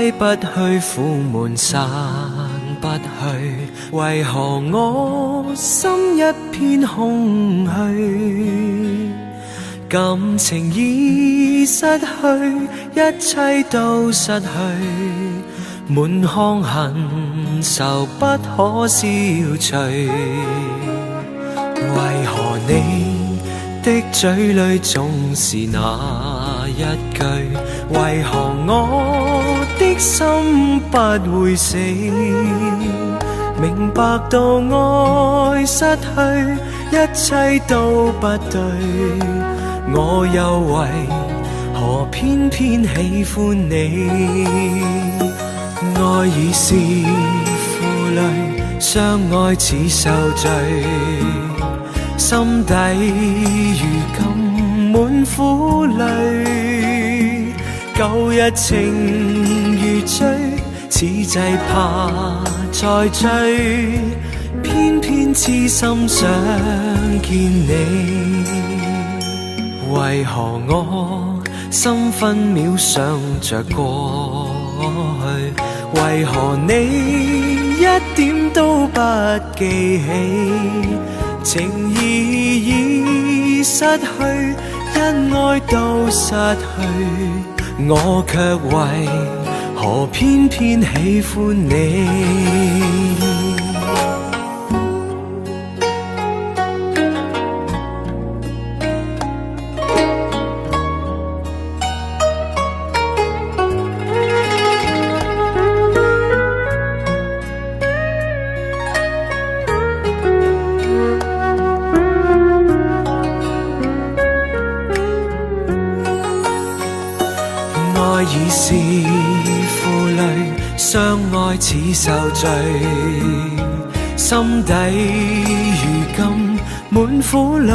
揮不去，苦悶散不去，為何我心一片空虛？感情已失去，一切都失去，滿腔恨愁不可消除。為何你的嘴裏總是那一句？為何我的心不會死？明白到愛失去，一切都不對，我又為何偏偏喜歡你？愛已是負累，相愛似受罪，心底如今滿苦淚，舊日情如醉，此際怕再追，偏偏痴心想見你。為何我心分秒想着過去？為何你一點都不記起？情義已失去，因愛都失去，我卻為何偏偏喜歡你？已是負累，相愛似受罪，心底如今滿苦淚，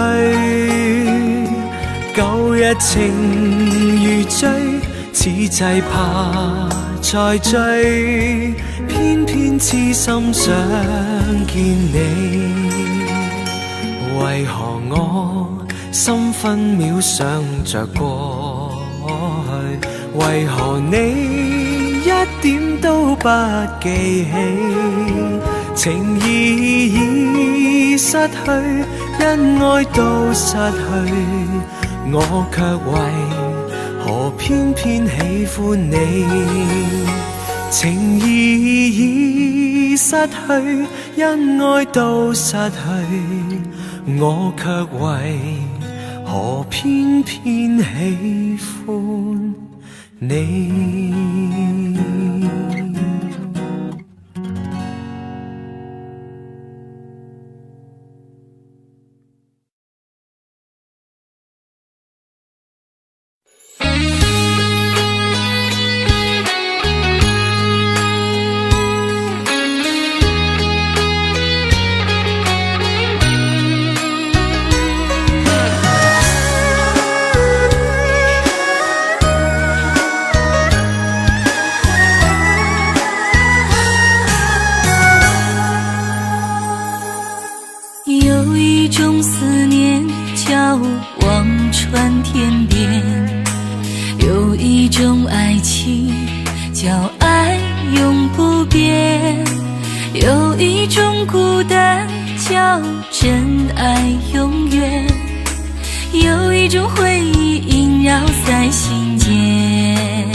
舊日情如醉，此際怕再追，偏偏痴心想見你。為何我心分秒想着過去？為何你一點都不記起？情義已失去，因愛都失去，我卻為何偏偏喜歡你？情義已失去，因愛都失去，我卻為何偏偏喜歡你。有一种思念叫望穿天边，有一种爱情叫爱永不变，有一种孤单叫真爱永远，有一种回忆萦绕在心间，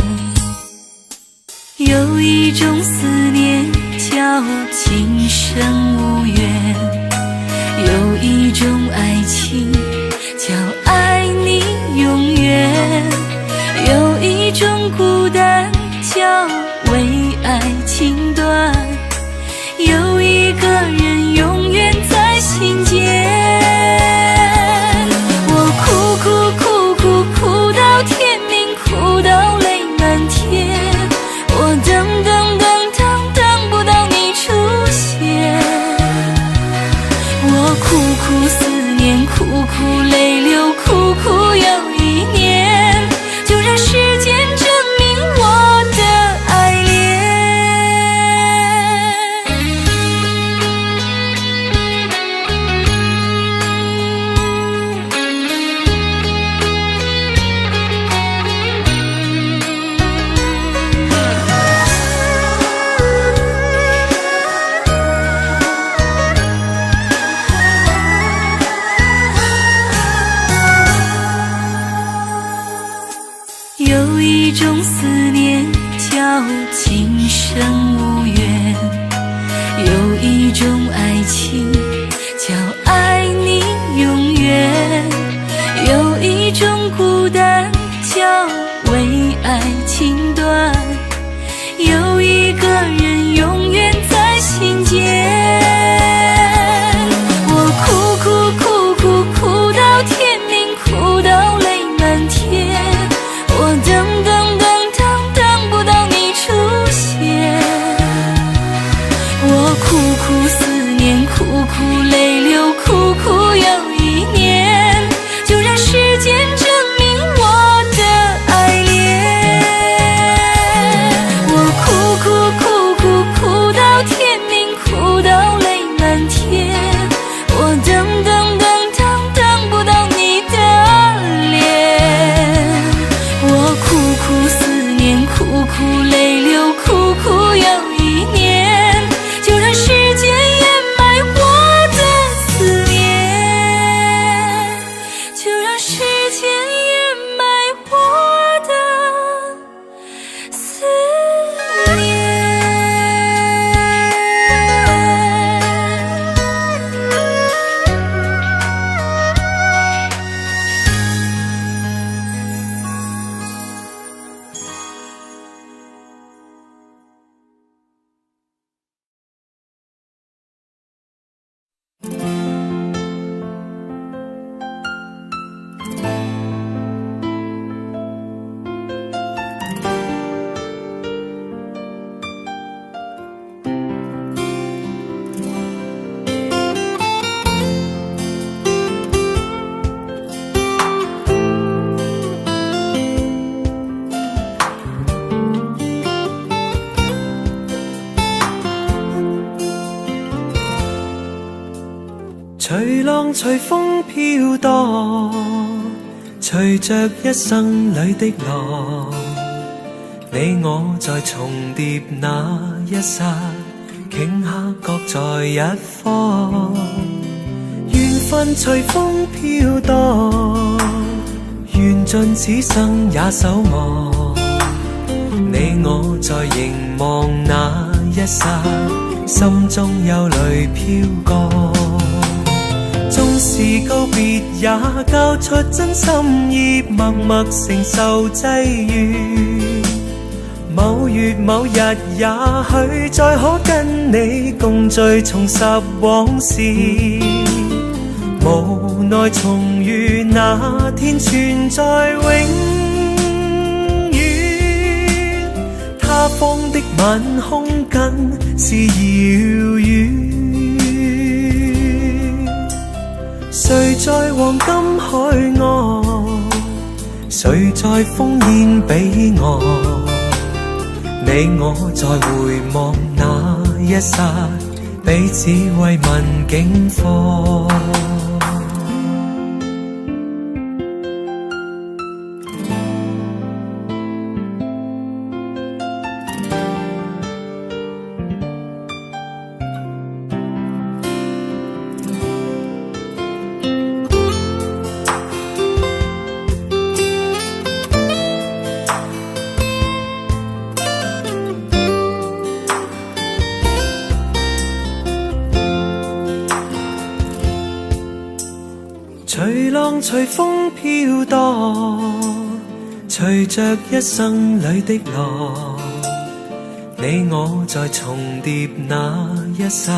有一种思念叫今生无缘，有一种爱情叫爱你永远，有一种孤单叫为爱情断，有一个人永远在心间。我哭哭哭哭哭到天明，哭到泪满天，我等等等等等不到你出现，有一种爱情叫爱你永远，有一种孤单叫为爱情短，有一个人永远在心间。我哭哭哭哭哭到天明，哭到泪满天，我等等等等等不到你出现，我苦苦思念，苦苦泪流，苦苦又一年，就让时间证明我的爱恋。我哭哭哭哭哭到天明，哭到泪满天，我等等等等等不到你的脸，我苦苦思念，苦苦泪流，苦苦又一年，就让时间掩埋我的思念，就让时间掩埋我的思念。隨浪隨風飄蕩，隨着一生裏的浪，你我在重疊那一剎，頃刻各在一方。緣分隨風飄蕩，緣盡此生也守望。你我在凝望那一剎，心中有淚飄過。縱是告別也交出真心意，默默承受際遇。某月某日也許再可跟你共聚，重拾往事。無奈重遇那天存在永遠，他方的晚空更是遙遠。誰在黃金海岸，誰在烽煙彼岸？你我在回望那一剎，彼此慰問境況。隨浪隨風飄蕩，隨着一生裏的浪，你我在重疊那一剎，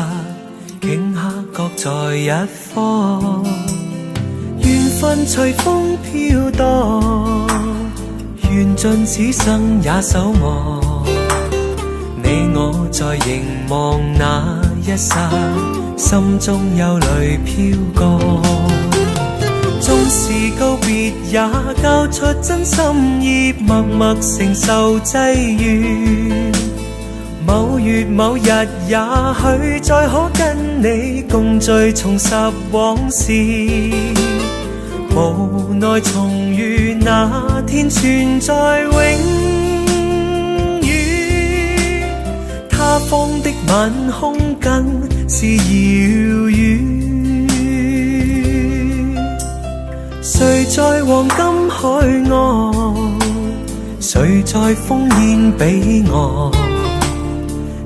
頃刻各在一方。緣分隨風飄蕩，緣盡此生也守望。你我在凝望那一剎，心中有淚飄過。縱是告別也交出真心意，默默承受際遇。某月某日也許再可跟你共聚，重拾往事。無奈重遇那天存在永遠，他方的晚空更是遙遠。誰在黃金海岸，誰在烽煙彼岸？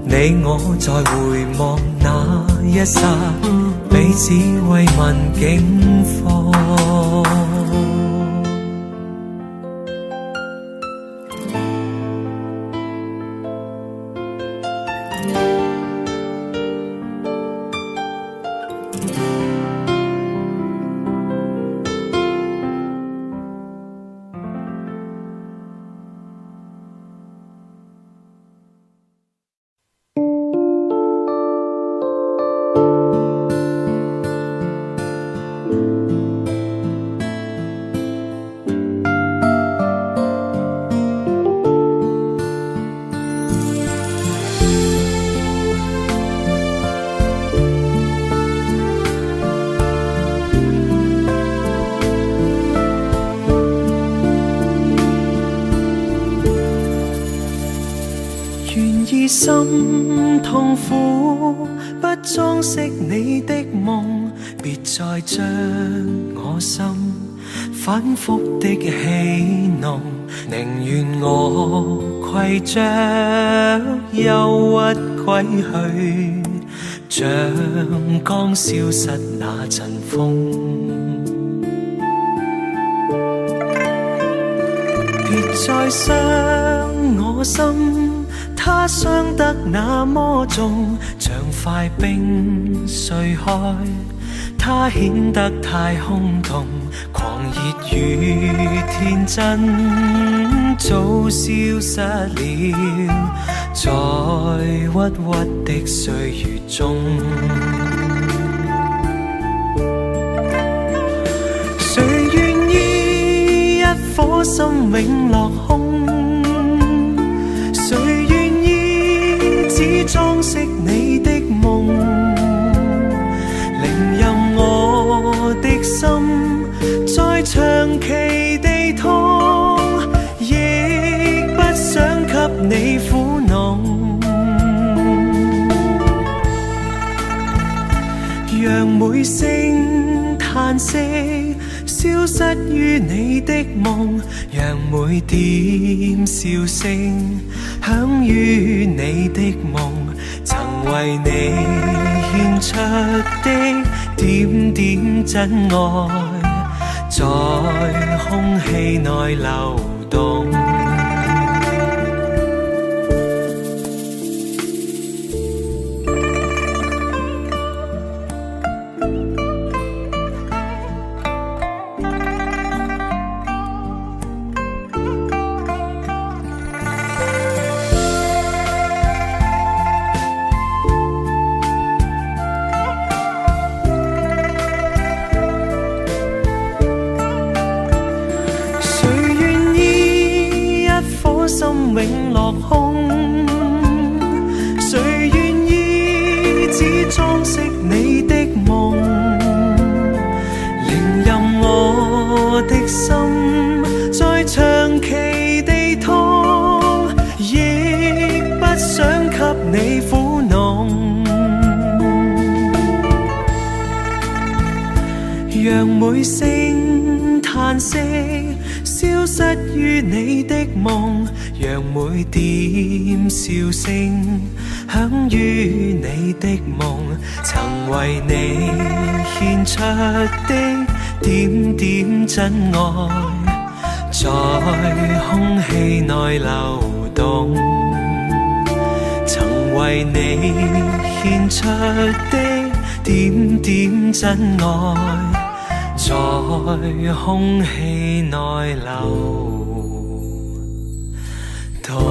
你我在回望一剎，彼此慰問境況。心痛苦，不裝飾你的夢，別再將我心反覆的戲弄，寧願我攜着憂鬱歸去，像剛消失那陣風。別再傷我心，它傷得那麼重，像塊冰碎開，它顯得太空洞，狂熱與天真早消失了，在鬱鬱的歲月中。誰願意一顆心永落空？誰願意只裝飾你的夢？寧任我的心再長期地痛，亦不想給你苦惱。讓每聲嘆息消失於你的夢，讓每點笑聲響於你的夢，曾為你獻出的點點真愛，在空氣內流動。永落空，誰願意只裝飾你的夢？寧任我的心再長期地痛，亦不想給你苦惱。讓每聲嘆息消失於你的夢，讓每點笑聲響於你的夢，曾為你獻出的點點真愛，在空氣內流動。曾為你獻出的點點真愛，在空氣內流動。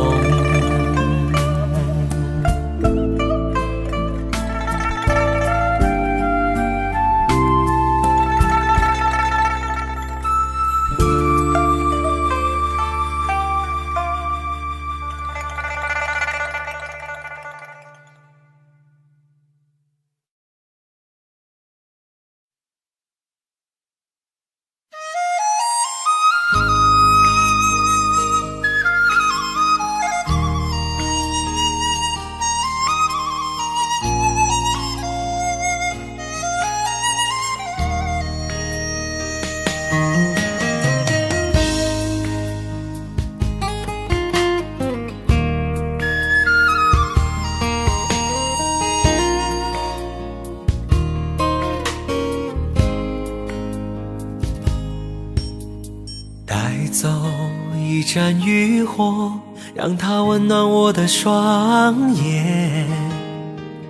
盏渔火，让它温暖我的双眼，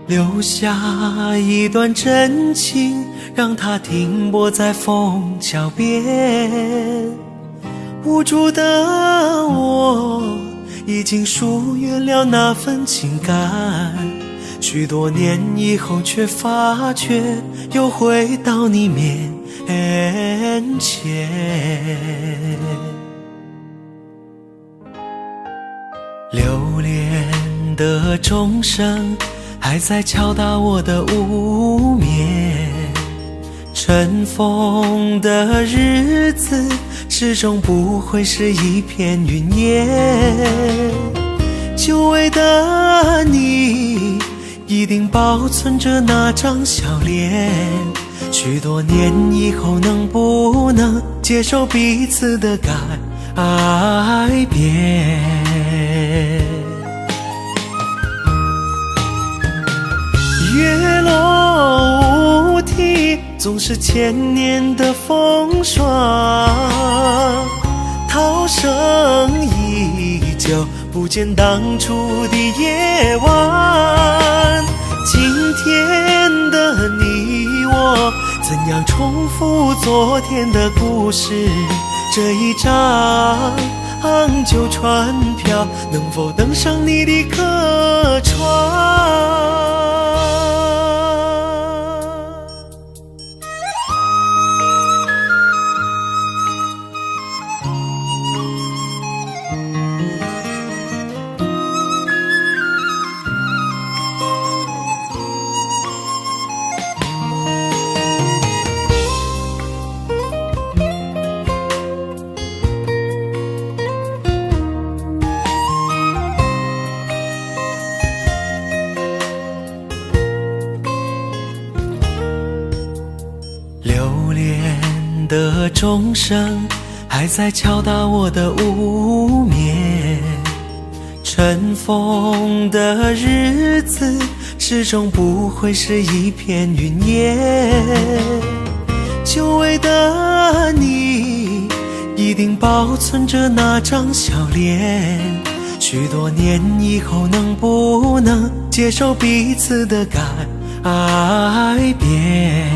留下一段真情，让它停泊在枫桥边。无助的我已经疏远了那份情感，许多年以后却发觉又回到你面前。流连的钟声还在敲打我的无眠，尘封的日子始终不会是一片云烟。久违的你一定保存着那张笑脸，许多年以后能不能接受彼此的改变？月落乌啼，总是千年的风霜，涛声依旧，不见当初的夜晚。今天的你我，怎样重复昨天的故事？这一张旧船票，能否登上你的客船？的钟声还在敲打我的无眠，尘封的日子始终不会是一片云烟。久违的你一定保存着那张笑脸，许多年以后能不能接受彼此的改变？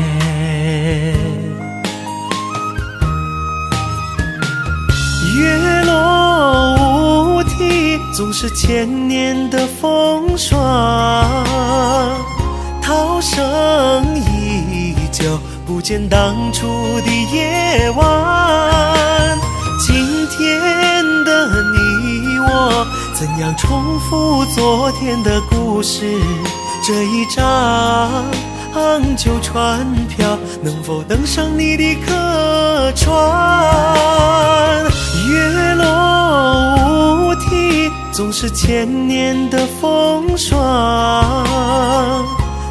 月落乌啼，总是千年的风霜，涛声依旧，不见当初的夜晚。今天的你我，怎样重复昨天的故事？这一张旧船票，能否登上你的客船？月落乌啼，总是千年的风霜，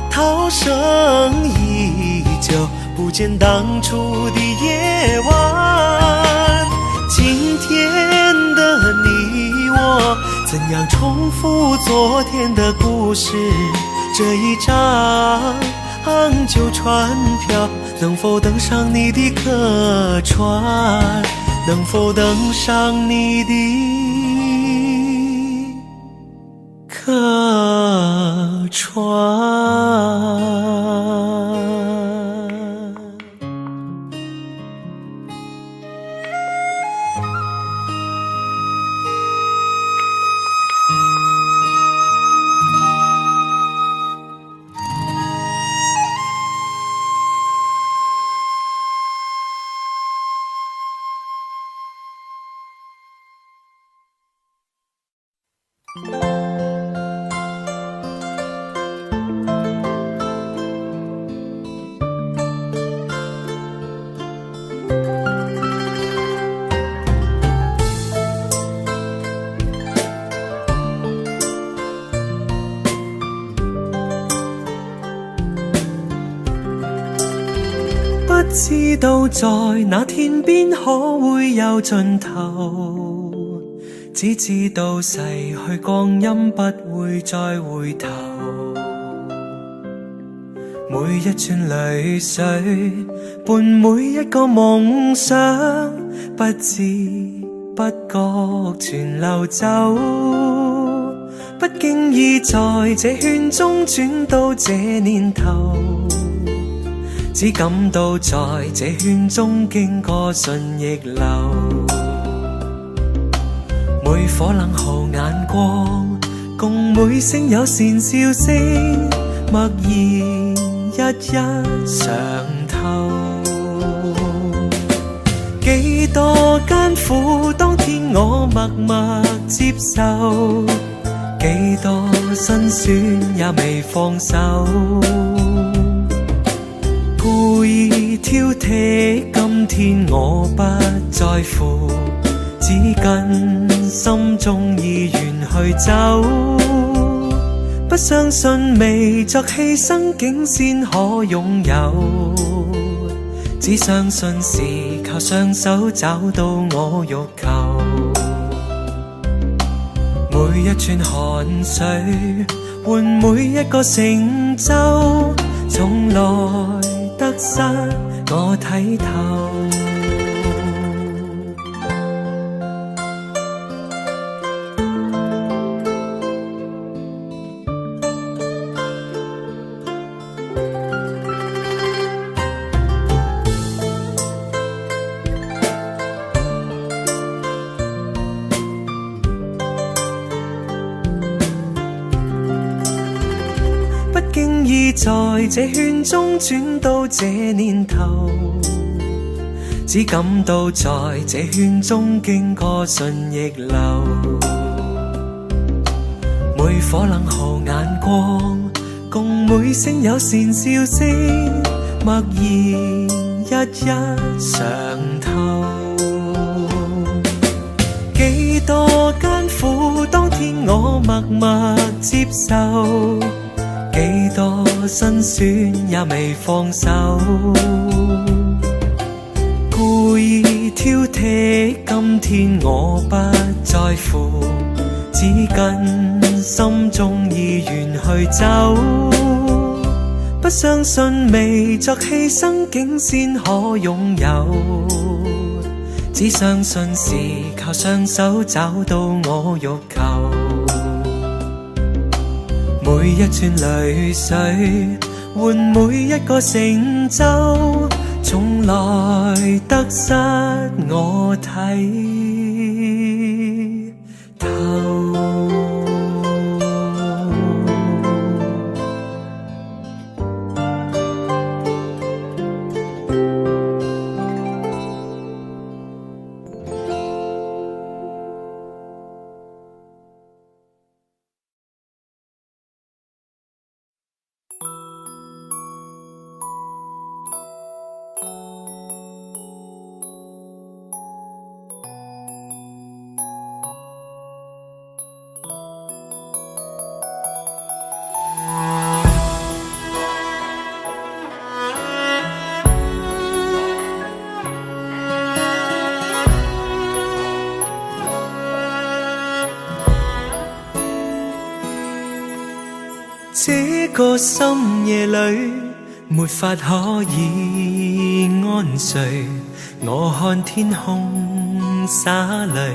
涛声依旧，不见当初的夜晚。今天的你我，怎样重复昨天的故事？这一张旧船票，能否登上你的客船？能否登上你的客船？不知道在那天邊可會有盡頭，只知道逝去光陰不會再回頭。每一串淚水伴每一個夢想，不知不覺全流走，不經意在這圈中轉到這年頭，只感到在這圈中經過順逆流，每顆冷酷眼光，共每聲友善笑聲，默然一一嘗透。幾多艱苦，當天我默默接受，幾多辛酸也未放手，故意挑剔，今天我不在乎，只跟心中意願去走，不相信未作犧牲竟先可擁有，只相信是靠雙手找到我欲求，每一串汗水換每一個成就，從來得失我睇透。經意在這圈中轉到這年頭，只感到在這圈中經過順逆流，每顆冷酷眼光，共每聲友善笑聲，默然一一嘗透。幾多艱苦，當天我默默接受，幾多辛酸也未放手，故意挑剔，今天我不在乎，只跟心中意願去走，不相信未作犧牲竟先可擁有，只相信是靠雙手找到我欲求，每一串淚水換每一個成就，從來得失我睇透。這個深夜裏沒法可以安睡，我看天空灑淚，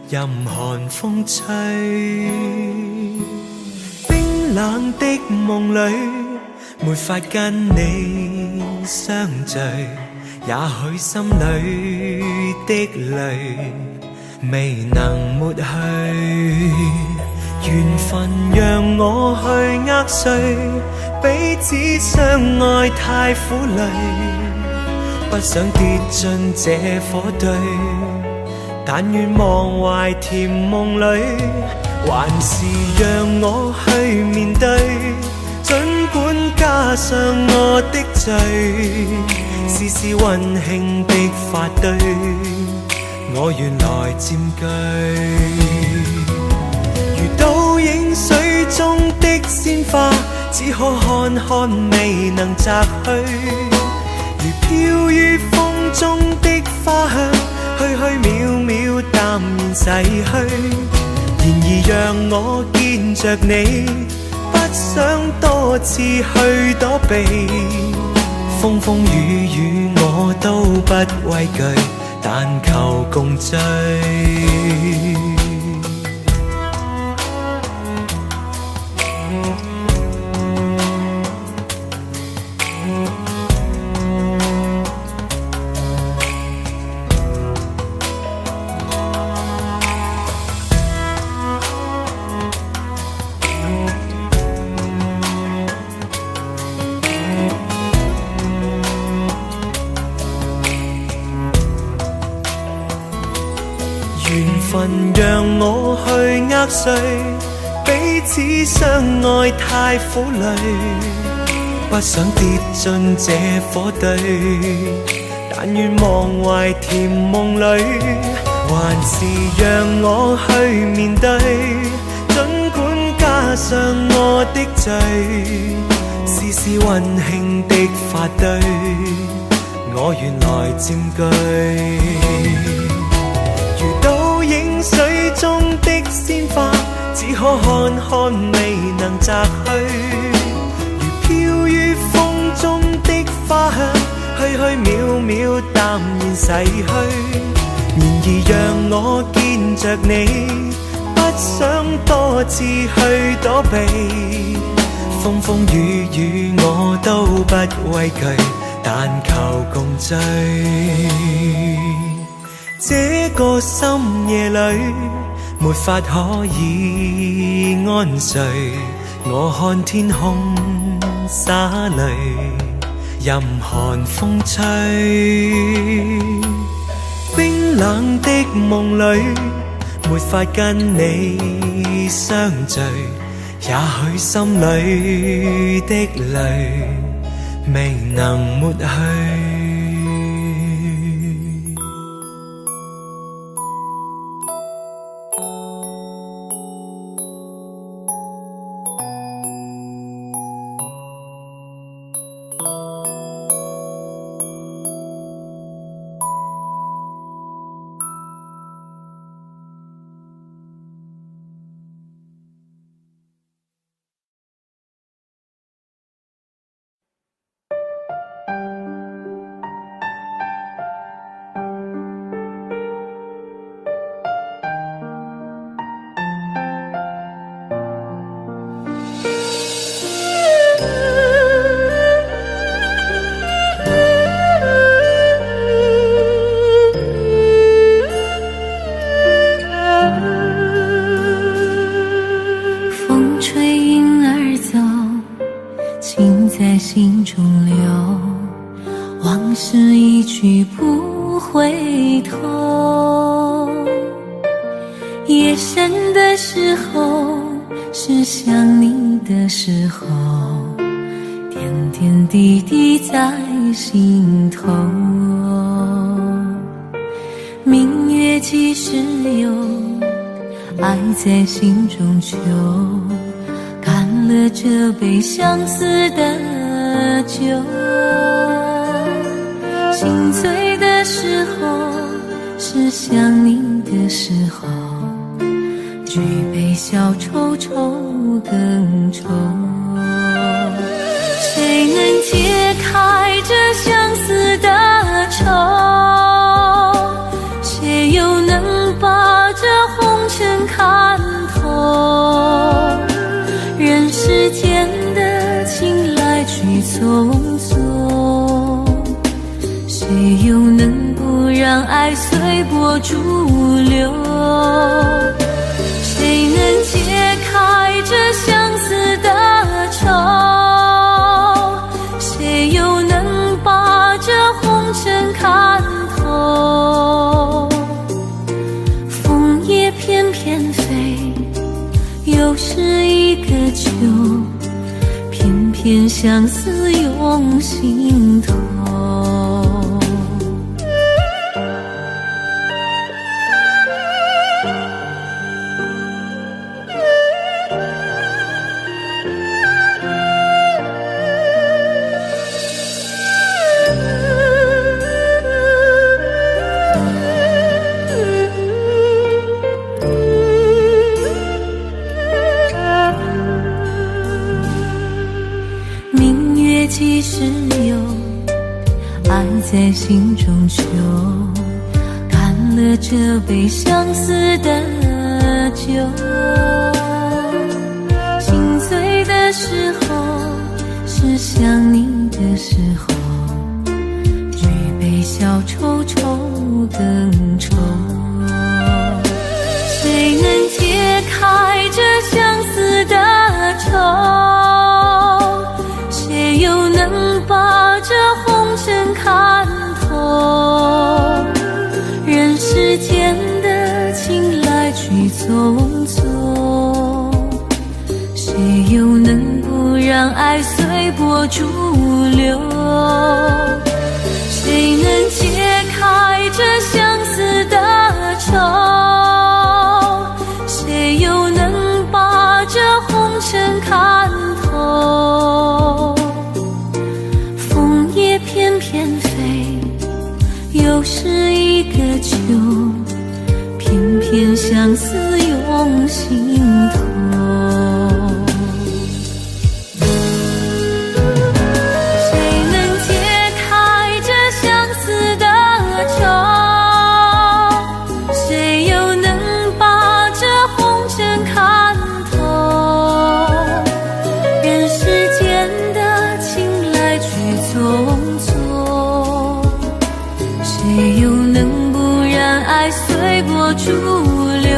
任寒風吹，冰冷的夢裏沒法跟你相聚，也許心裏的淚未能抹去，緣分讓我去握碎，彼此相愛太苦累，不想跌進這火堆，但願忘懷甜夢裏，還是讓我去面對，儘管加上我的罪，絲絲溫馨的發堆，我願來佔據。倒影水中的鮮花，只可看看未能摘去，如飄於風中的花香，虛虛渺渺淡然逝去。然而讓我見着你，不想多次去躲避，風風雨雨我都不畏懼，但求共醉。缘分讓我去握碎，彼此相愛太苦累，不想跌進這火堆，但願忘懷甜夢裏，還是讓我去面對，儘管加上我的罪，絲絲溫馨的發堆，我原來佔據。水中的鮮花，只可看看未能摘去，如飄於風中的花香，虛虛渺渺淡然逝去。然而讓我見着你，不想多次去躲避，風風雨雨我都不畏懼，但求共醉。這個深夜裏，沒法可以安睡。我看天空灑淚，任寒風吹。冰冷的夢裏，沒法跟你相聚。也許心裏的淚，未能抹去。心中留，往事一去不回头。夜深的时候，是想你的时候，点点滴滴在心头。明月几时有，爱在心中求，干了这杯相思的酒。心醉的时候，是想你的时候，举杯消愁愁更愁。谁能解开这相思的愁？谁又能把这红尘看透？人世间的情来去匆匆，谁又能不让爱随波逐流？谁能解开这相思的愁？谁又能把这红尘看透？枫叶翩翩飞，又是一个秋，偏偏相思涌心头。几时有，爱在心中求，了这杯相思的酒。心醉的时候，是想你的时候，举杯消愁愁更愁。谁能解开这相思的愁？谁又能把这红尘看透？人世间的情来去匆匆，谁又能不让爱随波逐流？谁能解开这相思的愁？谁又能把这红尘看透？枫叶翩翩飞，又是一个秋，偏偏相思涌心头。逐流，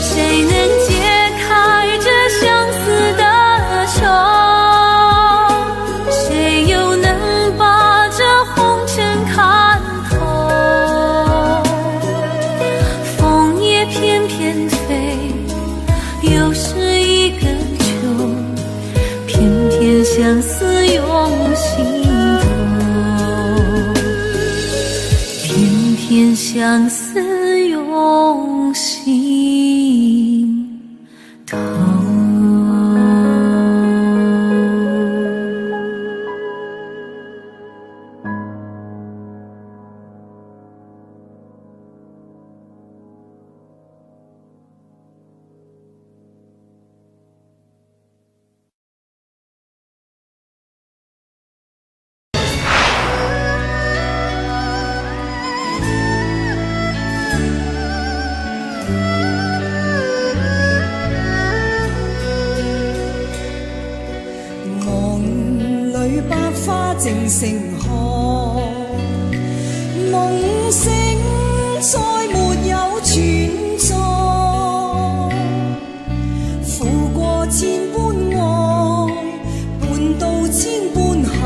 谁能解开这相思的愁？谁又能把这红尘看透？枫叶翩翩飞，又是一个秋，偏偏相思涌心头。偏相思涌心头。正盛开，梦醒再没有存在，负过千般爱，伴到千般恨，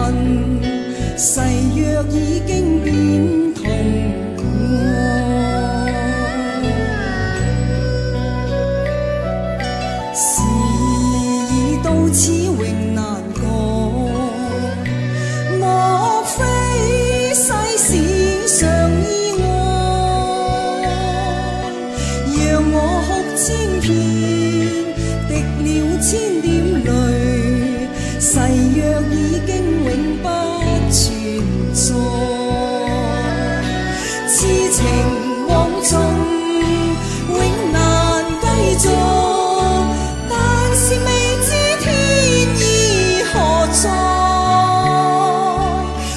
誓约已经变童话。事已到此永难改，莫非世事常意外？让我哭千遍，滴了千点泪，誓约已经永不存在。痴情枉纵，永难继续，但是未知天意何在。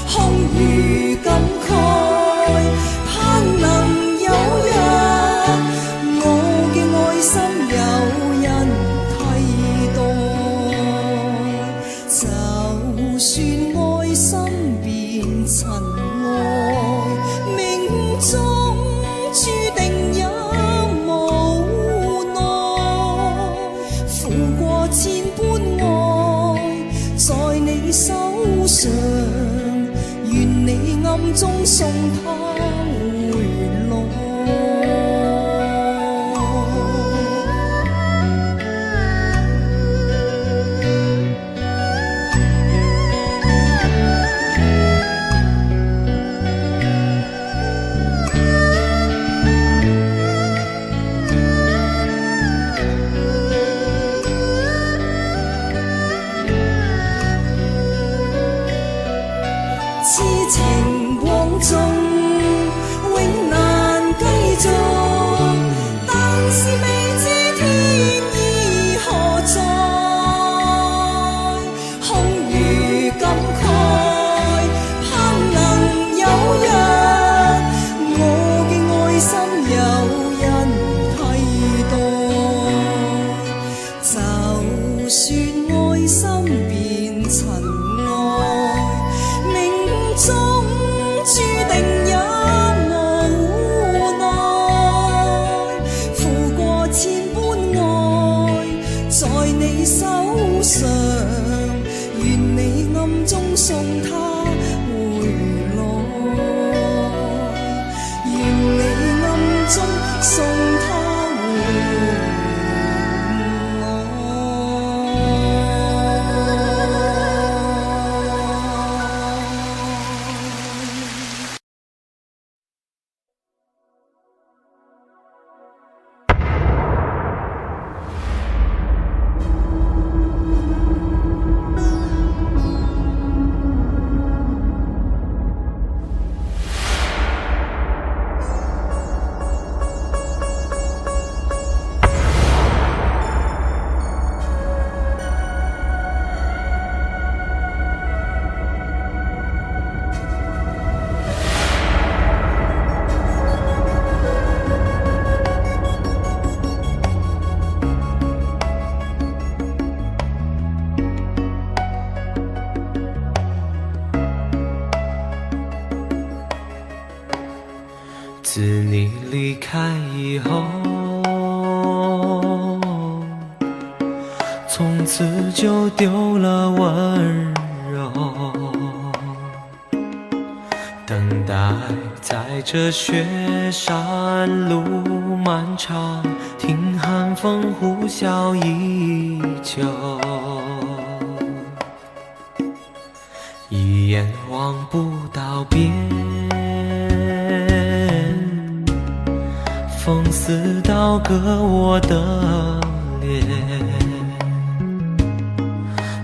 空餘感慨，盼能有日，我嘅愛心有人替代。就算愛心變塵埃，命中注定也無奈。負過千般愛，在你手上，願你暗中送他回來。痴情枉縱，永難繼續，但是未知天意何在。空餘感慨，盼能有日，我送他回来，愿你暗中送他回来。自你离开以后，从此就丢了温柔，等待在这雪山路漫长，听寒风呼啸依旧，一眼望不到边，风似刀割我的脸，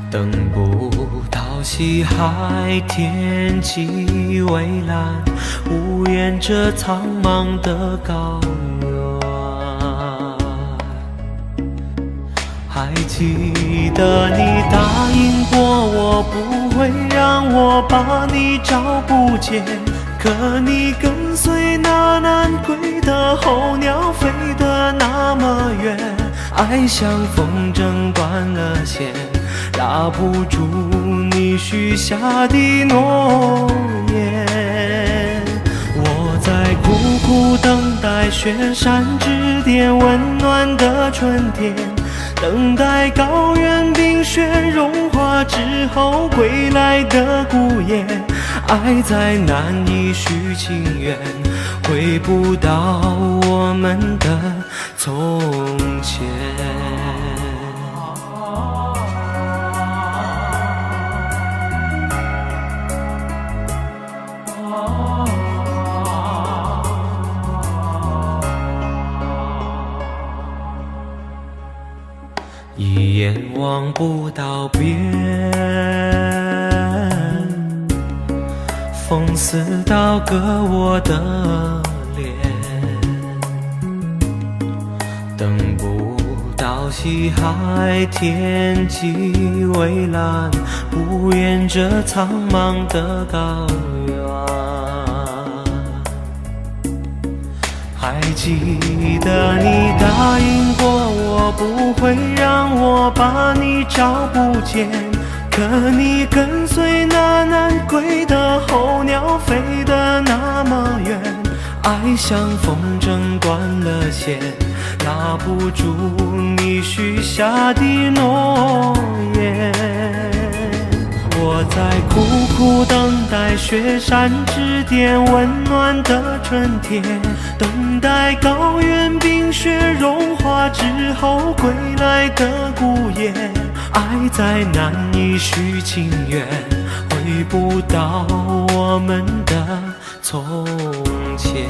等不到西海天际蔚蓝，无言这苍茫的高原。还记得你答应过我，不会让我把你找不见，可你跟随那南归的候鸟飞得那么远，爱像风筝断了线，拉不住你许下的诺言。我在苦苦等待雪山之巅温暖的春天，等待高原冰雪融化之后归来的孤雁，爱在难以续情缘，回不到我们的从前。一眼望不到边，风似刀割我的脸，等不到西海天际蔚蓝，不愿这苍茫的高原。还记得你答应过我，不会让我把你找不见，可你跟随那南归的候鸟飞得那么远，爱像风筝断了线，拉不住你许下的诺言。我在苦苦等待雪山之巅温暖的春天，等待高原冰雪融化之后归来的孤雁，爱在难以续情缘，回不到我们的从前。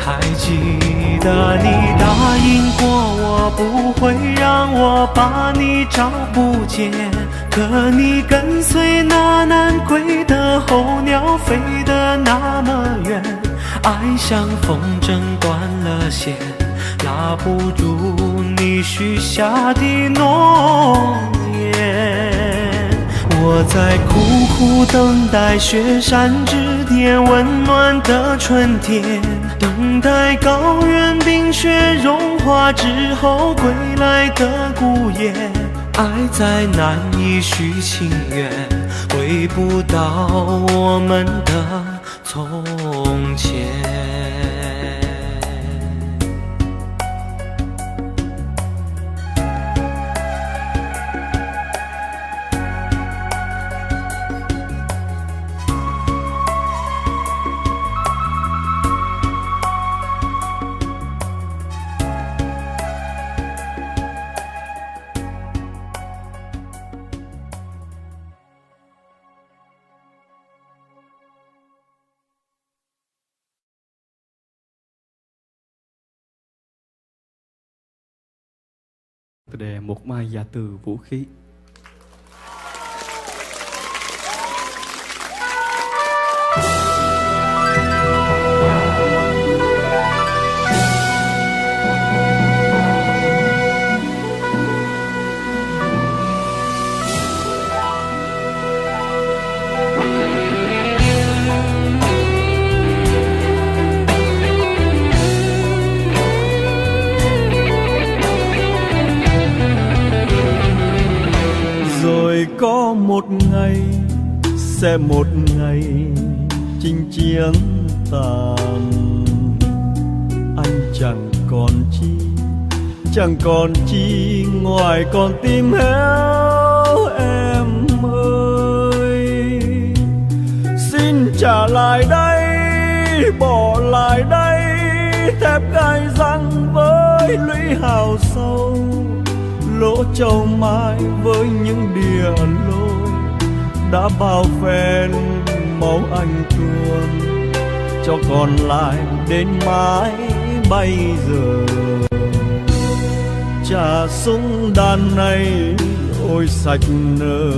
还记得你答应过我，不会让我把你找不见，可你跟随那南归的候鸟飞得那么远，爱像风筝断了线，拉不住你许下的诺言。我在苦苦等待雪山之巅温暖的春天，等待高原冰雪融化之后归来的孤雁。爱再难以续情缘，回不到我们的从前。Tựa đề Một Mai Dạ Từ Vũ Khí. Có một ngày, sẽ một ngày chinh chiến tàn. Anh chẳng còn chi ngoài con tim héo em ơi. Xin trả lại đây, bỏ lại đây thép gai răng với lũy hào sâu, lỗ châu mai với những đìa lối đã bao phen máu anh tuôn, cho còn lại đến mãi bây giờ. Trà súng đàn này ôi sạch nở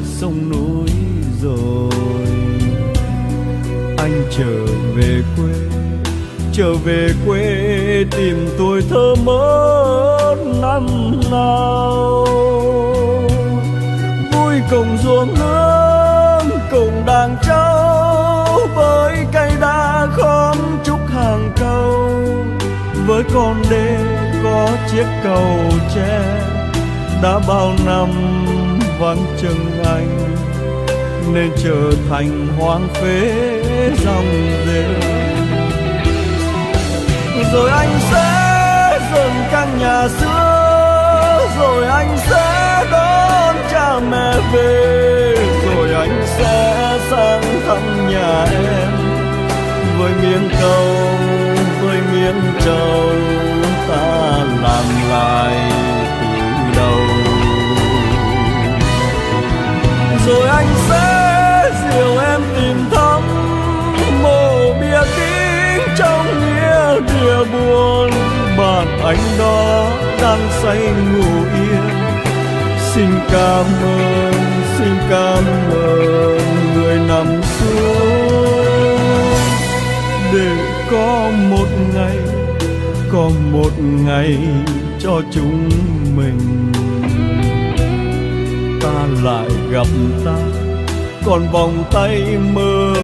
sông núi rồi. Anh trở về quê tìm tuổi thơ mất năm nào. Vui cùng ruộng nương cùng đàn trâu, với cây đa khóm trúc hàng câu, với con đê có chiếc cầu tre đã bao năm vắng chân anh, nên trở thành hoang phế dòng rêu. Rồi anh sẽ dựng căn nhà xưa, rồi anh sẽ đón cha mẹ về, rồi anh sẽ sang thăm nhà em với miếng câu, với miếng trầu ta làm lại từ đầu. Rồi anh sẽ dìu em tìm thăm mộ bia kính trong nghĩa địa buồn. Bạn anh đó đang say ngủ yên. Xin cảm ơn người nằm xuống, để có một ngày cho chúng mình ta lại gặp ta, còn vòng tay mơ